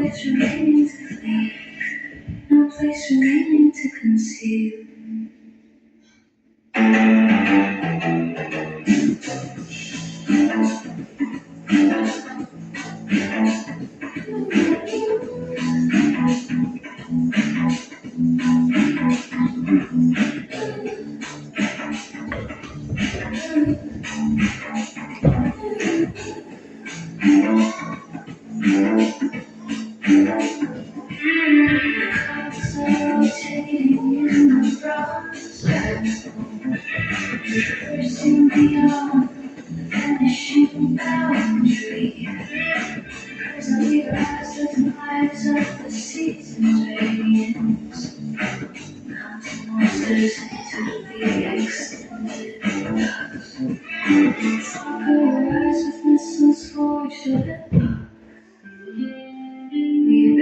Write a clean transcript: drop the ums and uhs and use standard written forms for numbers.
voids remaining to flee, no place remaining to conceal. Clouds are rotating in the process, bursting beyond the vanishing boundary. As I realize the demise of the season's radiance, mountain monsters into the extended dusk. Conquerors with missiles forged of epoch, we